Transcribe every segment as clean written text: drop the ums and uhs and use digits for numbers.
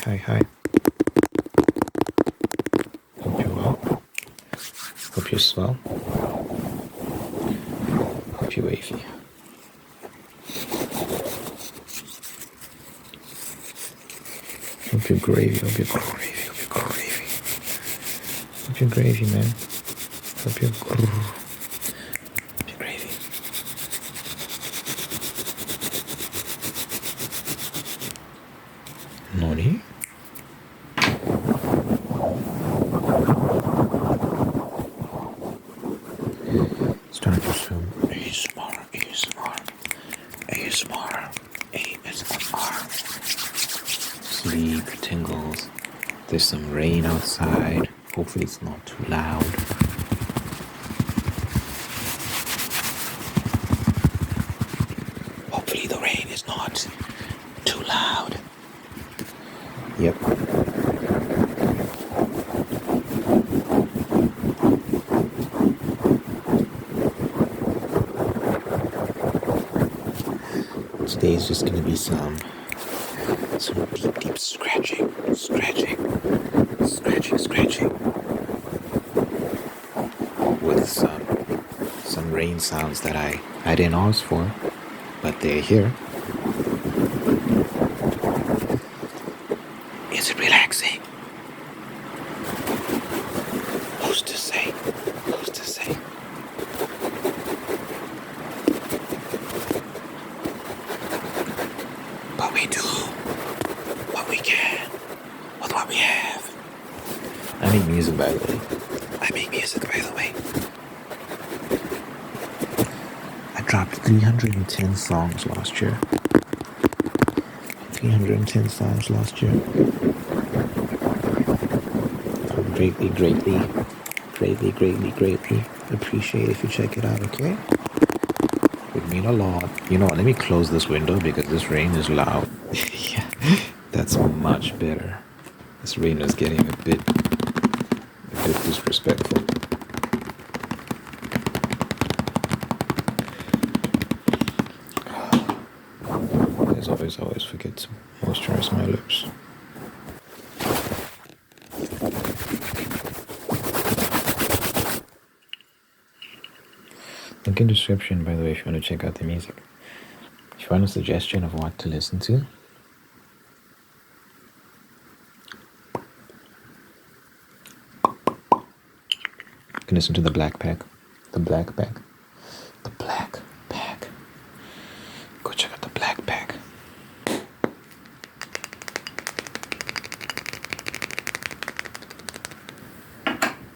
Hi. Hope you're well. Hope you're swell. Hope you're wavy. Hope you're gravy. Hope you're gravy, man. Hope you're gravy. Nori? It's time for some ASMR. Sleep, tingles. There's some rain outside. Hopefully it's not too loud. Hopefully the rain is not too loud. Yep. Today is just gonna be some deep scratching with some rain sounds that I didn't ask for, but they're here. Is it relaxing? Who's to say? But we do what we can with what we have. I make music, by the way. I dropped 310 songs last year. 310 songs last year. I would greatly appreciate if you check it out, okay? It would mean a lot. You know what, let me close this window because this rain is loud. Yeah, that's much better. This rain is getting a bit disrespectful. As always forget to moisturize my lips. Link in description, by the way, if you want to check out the music. If you want a suggestion of what to listen to, you can listen to the Black Pack. Go check out the Black Pack.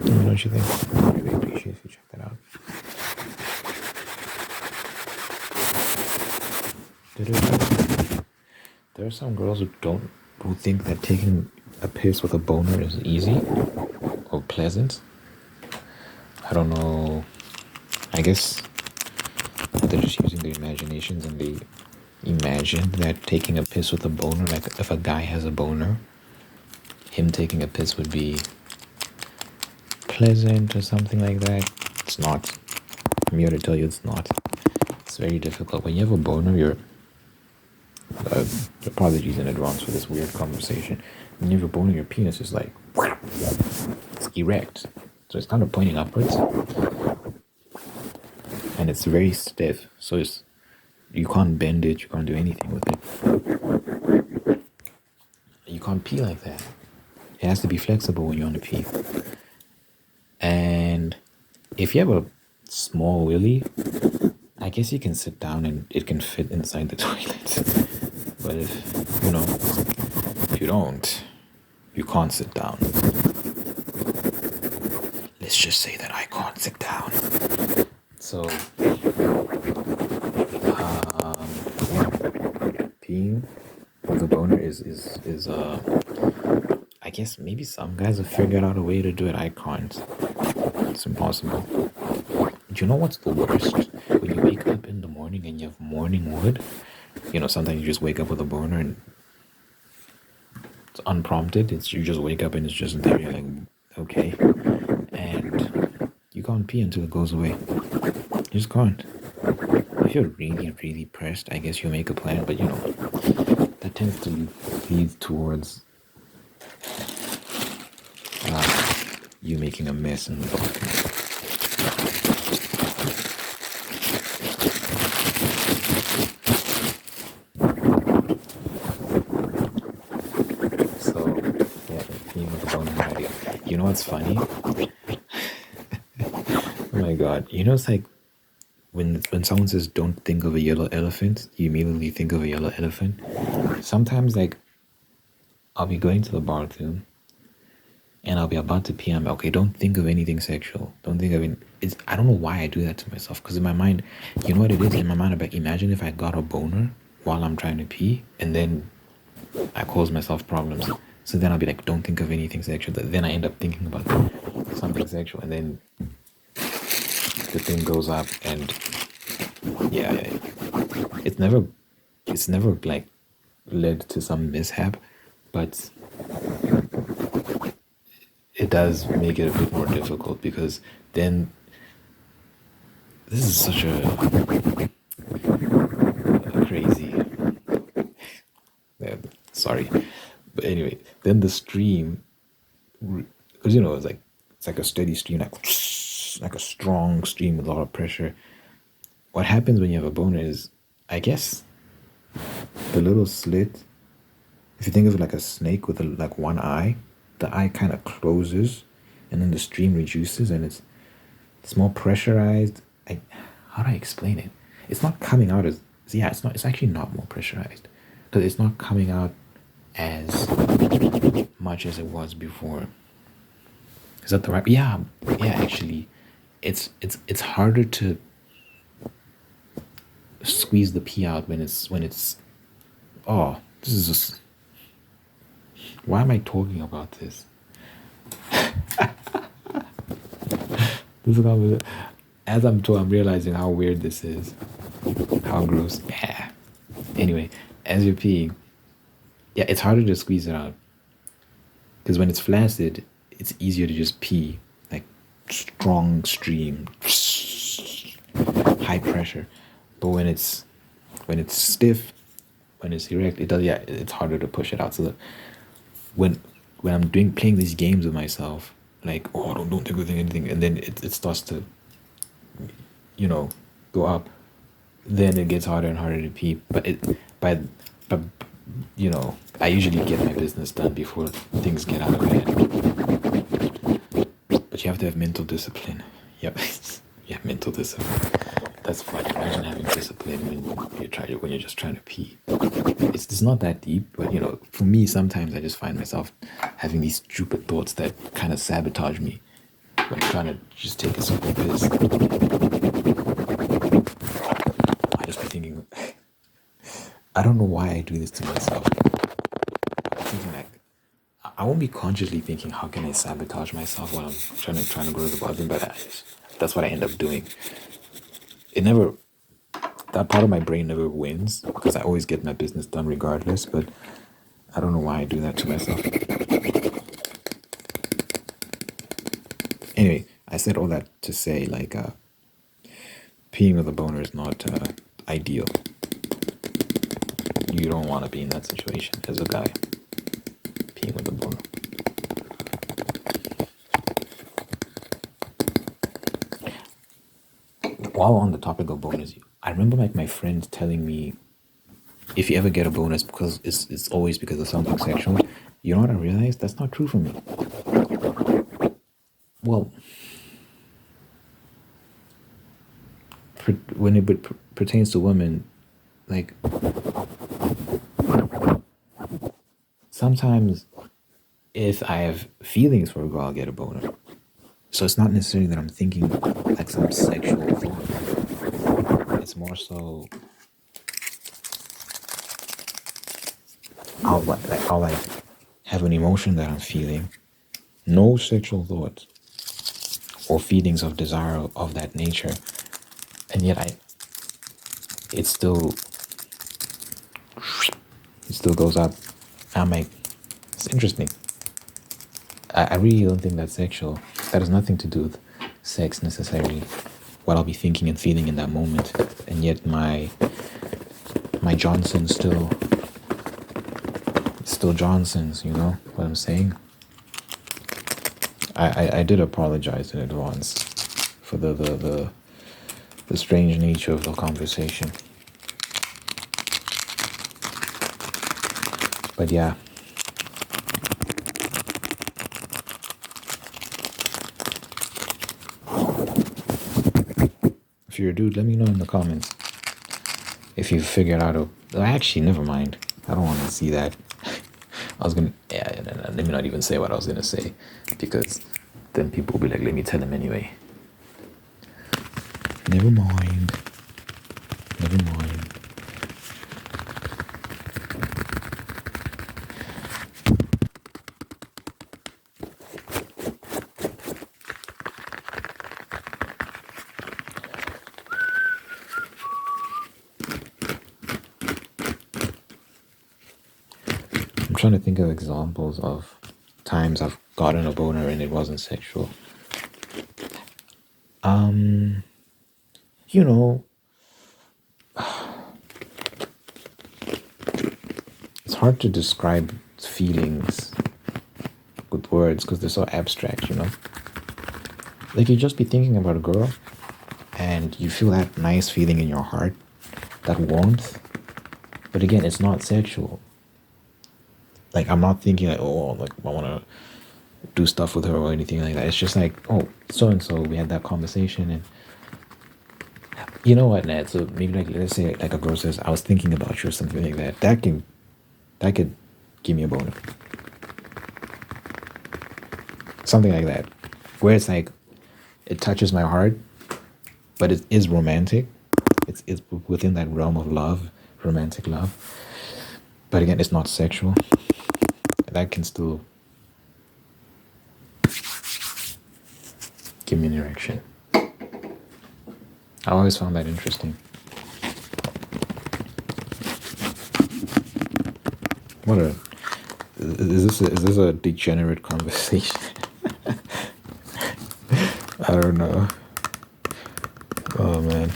Let me know what you think. I really appreciate if you check that out. There are some girls who think that taking a piss with a boner is easy or pleasant. I don't know. I guess they're just using their imaginations and they imagine that taking a piss with a boner, like if a guy has a boner, him taking a piss would be pleasant or something like that. It's not. I'm here to tell you it's not. It's very difficult. When you have a boner, apologies in advance for this weird conversation. When you have a boner, your penis is like, it's erect. So it's kind of pointing upwards. And it's very stiff. So you can't bend it, you can't do anything with it. You can't pee like that. It has to be flexible when you want to pee. And if you have a small willy, I guess you can sit down and it can fit inside the toilet. But if you don't, you can't sit down. Let's just say that I can't sit down. So, peeing with a boner is I guess maybe some guys have figured out a way to do it. I can't. It's impossible. Do you know what's the worst? When you wake up in the morning and you have morning wood. Sometimes you just wake up with a boner and it's unprompted. You just wake up and it's just there. You're like, okay. And you can't pee until it goes away. You just can't. If you're really, really pressed, I guess you make a plan. But that tends to lead towards You making a mess in the balcony. So, yeah, being with the boner idea. You know what's funny? Oh my god. You know, it's like when someone says don't think of a yellow elephant, you immediately think of a yellow elephant. Sometimes, like, I'll be going to the bathroom and I'll be about to pee. I'm like, okay, don't think of anything sexual. Don't think of it. I don't know why I do that to myself. Because in my mind, you know what it is? In my mind, I'm like, imagine if I got a boner while I'm trying to pee and then I cause myself problems. So then I'll be like, don't think of anything sexual. Then I end up thinking about something sexual. And then the thing goes up and yeah, it's never like led to some mishap, but it does make it a bit more difficult because then this is such a crazy sorry, but anyway, then the stream, because you know it's like a steady stream, like a strong stream with a lot of pressure. What happens when you have a boner is, I guess, the little slit, if you think of it like a snake with like one eye, the eye kind of closes and then the stream reduces and it's more pressurized. How do I explain it? It's not coming out as, yeah, it's actually not more pressurized because it's not coming out as much as it was before. Is that the right? Yeah, actually, it's harder to squeeze the pee out when it's oh, this is just, why am I talking about this? This is as I'm realizing how weird this is, how gross. Yeah. Anyway, as you're peeing, yeah, it's harder to squeeze it out because when it's flaccid, it's easier to just pee, like strong stream, high pressure. But when it's stiff, when it's erect, it's harder to push it out. So when I'm playing these games with myself, like, oh, don't think of anything, and then it starts to, go up, then it gets harder and harder to pee. But I usually get my business done before things get out of hand. But you have to have mental discipline. Yep. Yeah, mental discipline. That's funny. Imagine having discipline when you're just trying to pee. It's not that deep, but for me, sometimes I just find myself having these stupid thoughts that kind of sabotage me when I'm trying to just take a simple piss. I just be thinking, I don't know why I do this to myself. I'm thinking like, I won't be consciously thinking, how can I sabotage myself while I'm trying to go to the bathroom? But that's what I end up doing. That part of my brain never wins because I always get my business done regardless. But I don't know why I do that to myself. Anyway, I said all that to say, like, peeing with a boner is not ideal. You don't want to be in that situation as a guy, peeing with a boner. While on the topic of boners, I remember like my friend telling me, if you ever get a bonus, because it's always because of something sexual. You know what I realized? That's not true for me. Well, when it pertains to women, like, sometimes if I have feelings for a girl, I'll get a boner. So it's not necessarily that I'm thinking like some sexual thought. It's more so I'll like have an emotion that I'm feeling, no sexual thoughts or feelings of desire of that nature, and yet it still goes up. I'm like, it's interesting. I really don't think that's sexual. That has nothing to do with sex necessarily, what I'll be thinking and feeling in that moment. And yet my Johnson's still Johnson's, you know what I'm saying? I did apologize in advance for the strange nature of the conversation. But yeah. If you're a dude, let me know in the comments if you figured out a... Actually, never mind. I don't want to see that. I was gonna... Yeah, let me not even say what I was gonna say, because then people will be like, let me tell him anyway. Never mind. Never mind. I'm trying to think of examples of times I've gotten a boner and it wasn't sexual. You know, it's hard to describe feelings with words because they're so abstract, you know? Like, you just be thinking about a girl and you feel that nice feeling in your heart, that warmth. But again, it's not sexual. Like, I'm not thinking like, oh, like, I want to do stuff with her or anything like that. It's just like, oh, so-and-so, we had that conversation and you know what, Ned? So maybe like, let's say like a girl says, I was thinking about you or something like that. That could give me a boner. Something like that. Where it's like, it touches my heart, but it is romantic. It's within that realm of love, romantic love. But again, it's not sexual. That can still give me an erection. I always found that interesting. What a... Is this a degenerate conversation? I don't know. Oh man.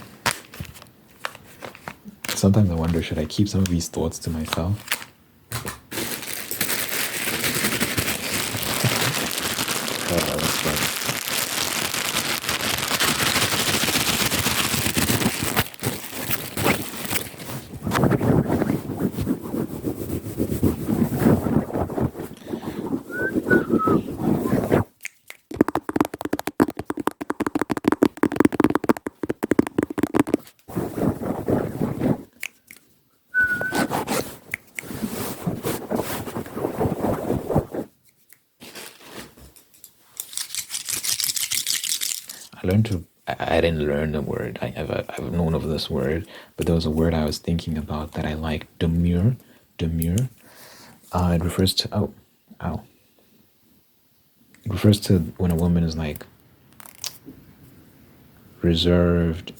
Sometimes I wonder, should I keep some of these thoughts to myself? Oh, that's funny. I didn't learn the word. I've known of this word, but there was a word I was thinking about that I like. Demure. Demure. It refers to... Oh. Ow. It refers to when a woman is like reserved,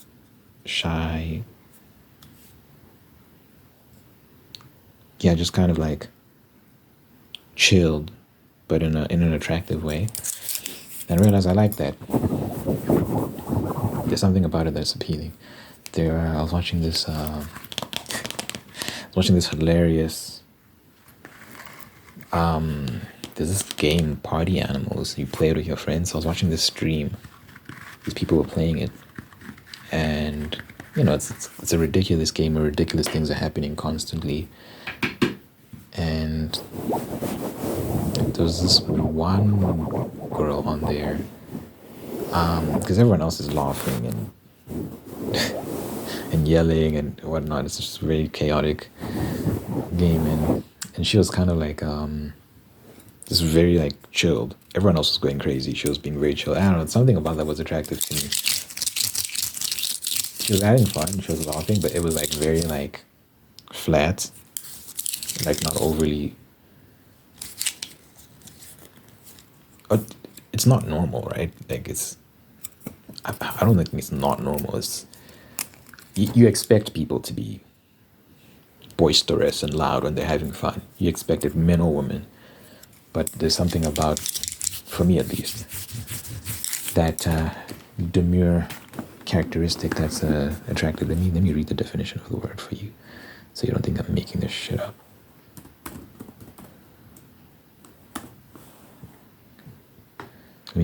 shy. Yeah, just kind of like chilled, but in an attractive way. And I realized I like that. There's something about it that's appealing. I was watching this hilarious there's this game, Party Animals. You play it with your friends. I was watching this stream. These people were playing it, and you know, it's a ridiculous game where ridiculous things are happening constantly. And there was this one girl on there, because everyone else is laughing and and yelling and whatnot. It's just a very chaotic game, and she was kind of like just very like chilled. Everyone else was going crazy. She was being very chill. I don't know, something about that was attractive to me. She was having fun. She was laughing, but it was like very like flat, like not overly. It's not normal, right? Like I don't think it's not normal. It's you expect people to be boisterous and loud when they're having fun. You expect it, men or women. But there's something about, for me at least, that demure characteristic that's attractive. Let me read the definition of the word for you, so you don't think I'm making this shit up.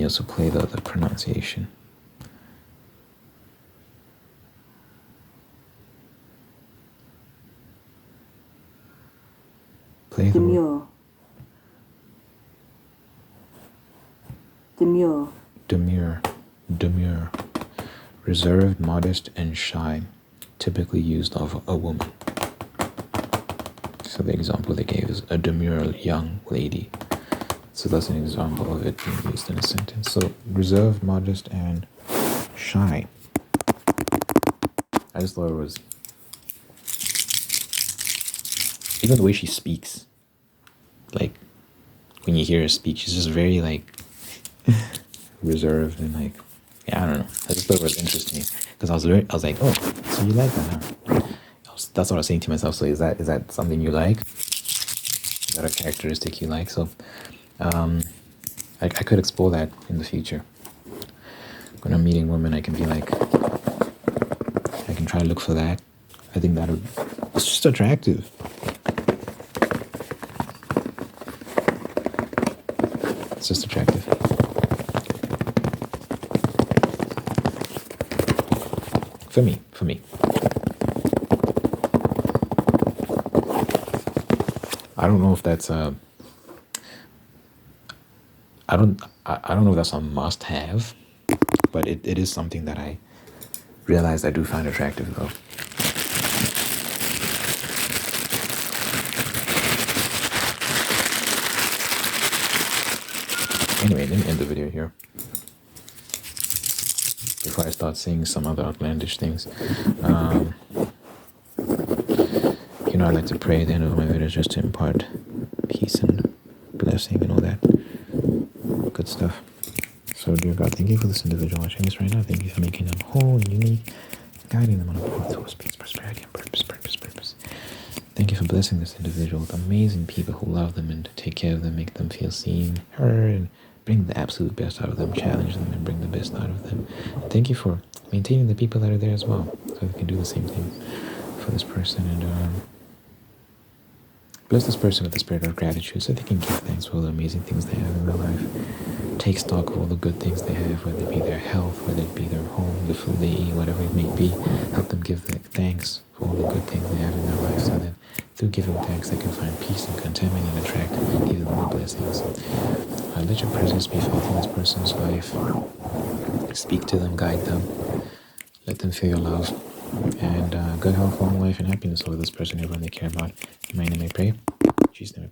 me also play the pronunciation. Play the demure, demure, demure, demure, reserved, modest, and shy, typically used of a woman. So the example they gave is a demure young lady. So that's an example of it being used in a sentence. So reserved, modest, and shy. I just thought it was, even the way she speaks, like when you hear her speak, she's just very like reserved and like, yeah, I don't know. I just thought it was interesting because I was like, oh, so you like that, huh? That's what I was saying to myself. So is that something you like? Is that a characteristic you like? So I could explore that in the future. When I'm meeting women, I can be like, I can try to look for that. I think that it's just attractive. It's just attractive. For me. I don't know if that's I don't know if that's a must-have, but it is something that I realized I do find attractive though. Anyway, let me end the video here before I start saying some other outlandish things. I like to pray at the end of my videos just to impart peace and blessing and all that good stuff. So, dear God, thank you for this individual watching this right now. Thank you for making them whole and unique, guiding them on a path towards peace, prosperity, and purpose. Thank you for blessing this individual with amazing people who love them and take care of them, make them feel seen, heard, and bring the absolute best out of them, challenge them, and bring the best out of them. Thank you for maintaining the people that are there as well, so we can do the same thing for this person. And bless this person with the spirit of gratitude so they can give thanks for all the amazing things they have in their life. Take stock of all the good things they have, whether it be their health, whether it be their home, the food they eat, whatever it may be. Help them give thanks for all the good things they have in their life so that through giving thanks they can find peace and contentment and attract even more blessings. Let your presence be felt in this person's life. Speak to them, guide them. Let them feel your love. And good health, long life, and happiness over this person, everyone they care about. In my name I pray. In Jesus' name I pray.